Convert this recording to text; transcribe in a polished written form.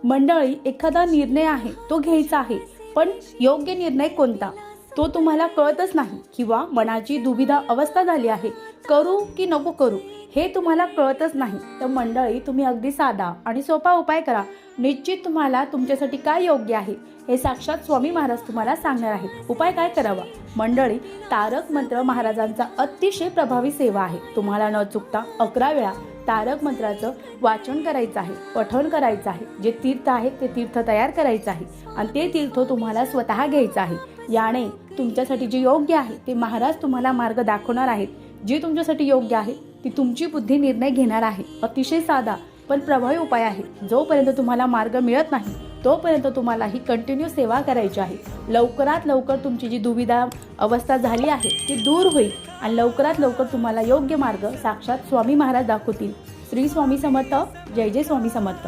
मंडळी, एखादा निर्णय आहे तो घ्यायचा आहे, पण योग्य निर्णय कोणता तो तुम्हाला कळतच नाही किंवा मनाची दुविधा अवस्था झाली आहे, करू की नको करू हे तुम्हाला कळतच नाही. तर मंडळी, तुम्ही अगदी साधा आणि सोपा उपाय करा. निश्चित तुम्हाला तुमच्यासाठी काय योग्य आहे हे साक्षात स्वामी महाराज तुम्हाला सांगणार आहेत. उपाय काय करावा? मंडळी, तारक मंत्र महाराजांचा अतिशय प्रभावी सेवा आहे. तुम्हाला न चुकता 11 वेळा तारक मंत्राचं वाचन करायचं आहे, पठण करायचं आहे. जे तीर्थ आहे ते तीर्थ तयार करायचं आहे आणि ते तीर्थ तुम्हाला स्वतः घ्यायचं आहे. याने तुमच्यासाठी जे योग्य आहे ते महाराज तुम्हाला मार्ग दाखवणार आहेत. जे तुमच्यासाठी योग्य आहे ती तुमची बुद्धी निर्णय घेणार आहे. अतिशय साधा पण प्रभावी उपाय आहे. जोपर्यंत तुम्हाला मार्ग मिळत नाही तोपर्यंत तुम्हाला ही कंटिन्यू सेवा करायची आहे. लवकरात लवकर तुमची जी दुविधा अवस्था झाली आहे ती दूर होईल आणि लवकरात लवकर तुम्हाला योग्य मार्ग साक्षात स्वामी महाराज दाखवतील. श्री स्वामी समर्थ. जय जय स्वामी समर्थ.